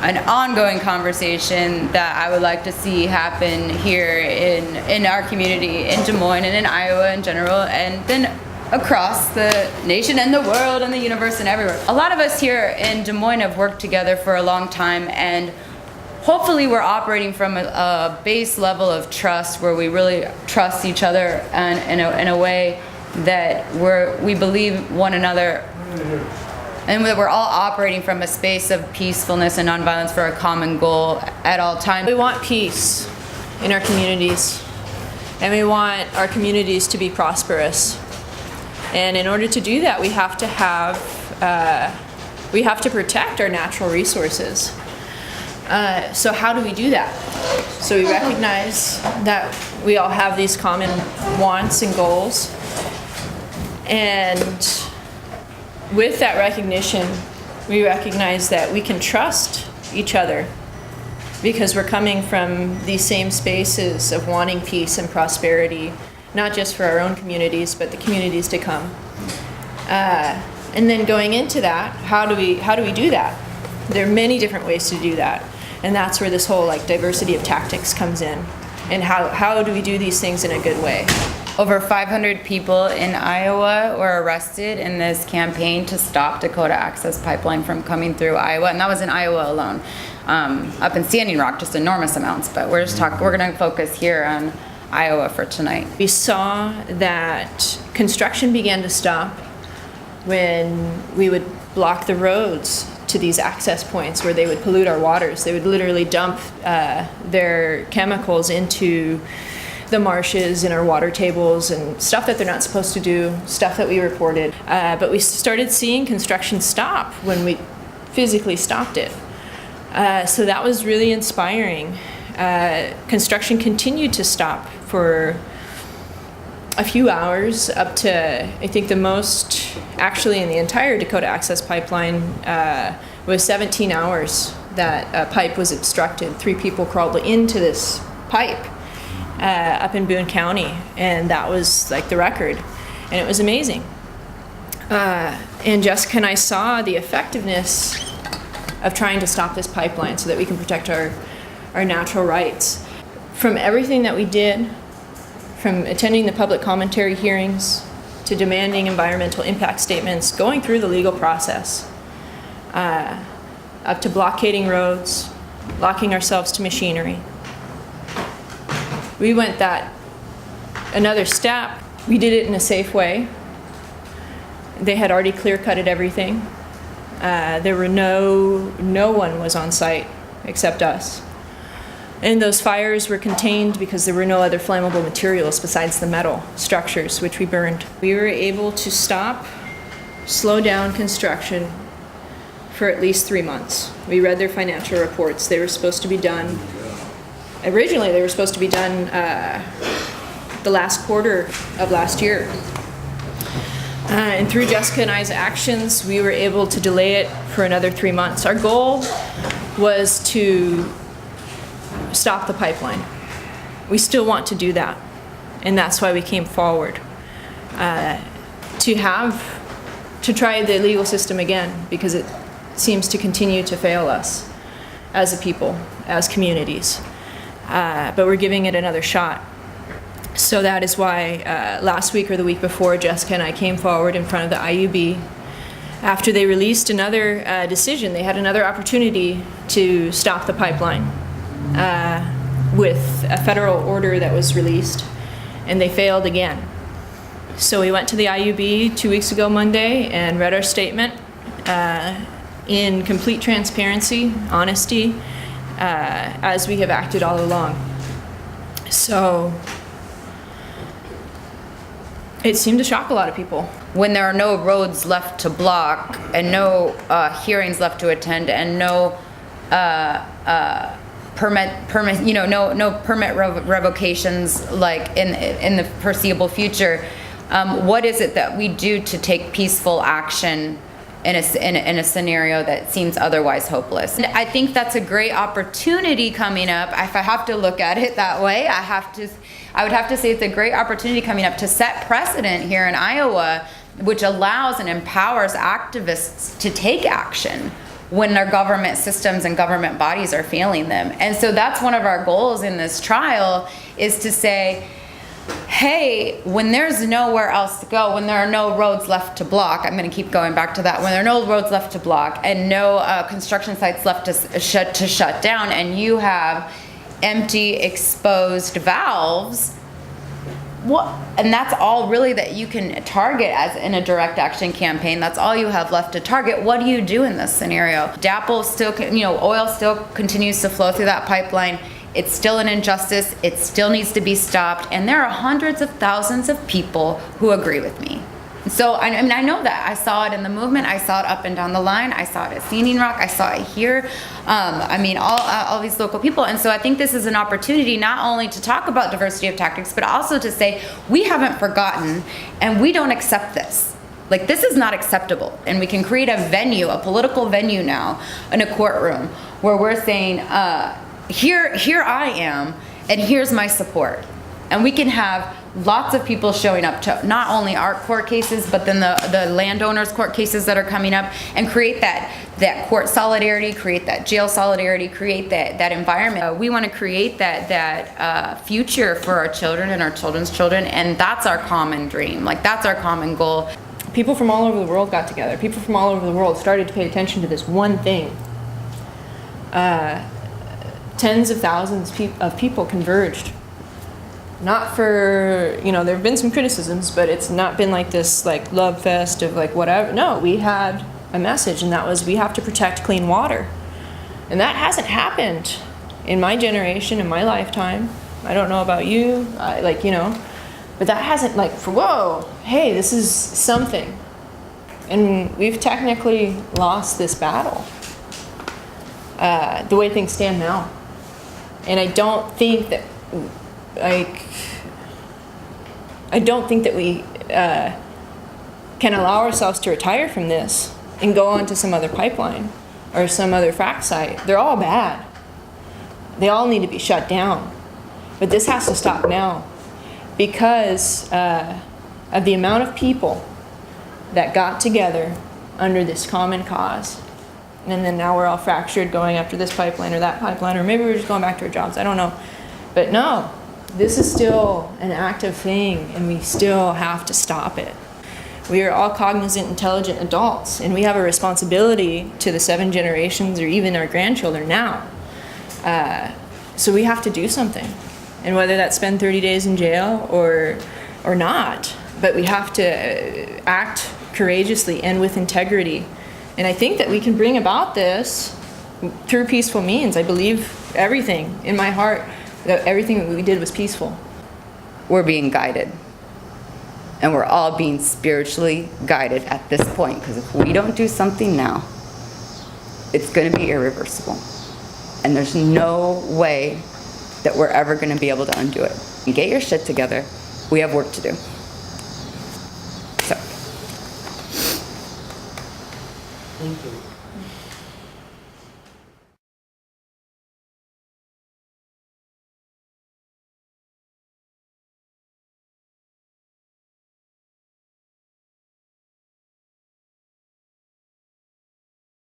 an ongoing conversation that I would like to see happen here in our community, in Des Moines and in Iowa in general, and then across the nation and the world and the universe and everywhere. A lot of us here in Des Moines have worked together for a long time, and hopefully we're operating from a base level of trust where we really trust each other and in a way that we believe one another, and that we're all operating from a space of peacefulness and nonviolence for a common goal at all times. We want peace in our communities, and we want our communities to be prosperous. And in order to do that, we have to protect our natural resources. So how do we do that? So we recognize that we all have these common wants and goals. And with that recognition, we recognize that we can trust each other because we're coming from these same spaces of wanting peace and prosperity, not just for our own communities, but the communities to come. And then going into that, how do we do that? There are many different ways to do that. And that's where this whole diversity of tactics comes in. And how do we do these things in a good way? Over 500 people in Iowa were arrested in this campaign to stop Dakota Access Pipeline from coming through Iowa, and that was in Iowa alone. Up in Standing Rock, just enormous amounts, but we're going to focus here on Iowa for tonight. We saw that construction began to stop when we would block the roads to these access points where they would pollute our waters. They would literally dump their chemicals into the marshes in our water tables and stuff that they're not supposed to do, stuff that we reported. But we started seeing construction stop when we physically stopped it. So that was really inspiring. Construction continued to stop for a few hours, up to, I think the most actually in the entire Dakota Access Pipeline was 17 hours that a pipe was obstructed. 3 people crawled into this pipe up in Boone County, and that was the record, and it was amazing. And Jessica and I saw the effectiveness of trying to stop this pipeline so that we can protect our natural rights. From everything that we did, from attending the public commentary hearings to demanding environmental impact statements, going through the legal process, up to blockading roads, locking ourselves to machinery. We went that another step. We did it in a safe way. They had already clear-cutted everything. There were no one was on site except us. And those fires were contained because there were no other flammable materials besides the metal structures, which we burned. We were able to slow down construction for at least 3 months. We read their financial reports. They were supposed to be done. Originally, they were supposed to be done the last quarter of last year. And through Jessica and I's actions, we were able to delay it for another 3 months. Our goal was to stop the pipeline. We still want to do that, and that's why we came forward to try the legal system again, because it seems to continue to fail us as a people, as communities. But we're giving it another shot. So that is why last week or the week before, Jessica and I came forward in front of the IUB after they released another decision. They had another opportunity to stop the pipeline with a federal order that was released, and they failed again. So we went to the IUB 2 weeks ago Monday and read our statement in complete transparency, honesty, as we have acted all along. So it seemed to shock a lot of people. When there are no roads left to block and no hearings left to attend and no permit, no permit revocations like in the foreseeable future, what is it that we do to take peaceful action in a scenario that seems otherwise hopeless? And I think that's a great opportunity coming up. If I have to look at it that way, I would have to say it's a great opportunity coming up to set precedent here in Iowa, which allows and empowers activists to take action when their government systems and government bodies are failing them. And so that's one of our goals in this trial, is to say, hey, when there's nowhere else to go, when there are no roads left to block, I'm going to keep going back to that, when there are no roads left to block and no construction sites left to shut down, and you have empty, exposed valves, and that's all really that you can target as in a direct action campaign. That's all you have left to target. What do you do in this scenario? DAPL still, oil still continues to flow through that pipeline. It's still an injustice. It still needs to be stopped. And there are hundreds of thousands of people who agree with me. So, I mean, I know that. I saw it in the movement. I saw it up and down the line. I saw it at Standing Rock. I saw it here. I mean, all these local people. And so I think this is an opportunity not only to talk about diversity of tactics, but also to say, we haven't forgotten and we don't accept this. Like, this is not acceptable. And we can create a venue, a political venue now in a courtroom where we're saying, here I am, and here's my support. And we can have lots of people showing up to not only our court cases, but then the landowners' court cases that are coming up, and create that court solidarity, create that jail solidarity, create that environment. We want to create that future for our children and our children's children, and that's our common dream. Like, that's our common goal. People from all over the world got together. People from all over the world started to pay attention to this one thing. Tens of thousands of people converged. Not for, there have been some criticisms, but it's not been like this, like, love fest of, like, whatever. No, we had a message, and that was, we have to protect clean water. And that hasn't happened in my generation, in my lifetime. I don't know about you, but that hasn't, like, whoa, hey, this is something. And we've technically lost this battle, the way things stand now. And I don't think that, we can allow ourselves to retire from this and go on to some other pipeline or some other frac site. They're all bad. They all need to be shut down. But this has to stop now, because of the amount of people that got together under this common cause. And then now we're all fractured, going after this pipeline or that pipeline, or maybe we're just going back to our jobs. I don't know. But no, this is still an active thing, and we still have to stop it. We are all cognizant, intelligent adults, and we have a responsibility to the 7 generations or even our grandchildren now. So we have to do something. And whether that's spend 30 days in jail or not, but we have to act courageously and with integrity. And I think that we can bring about this through peaceful means. I believe everything in my heart, that everything that we did was peaceful. We're being guided. And we're all being spiritually guided at this point, because if we don't do something now, it's going to be irreversible. And there's no way that we're ever going to be able to undo it. And get your shit together. We have work to do. So. Thank you.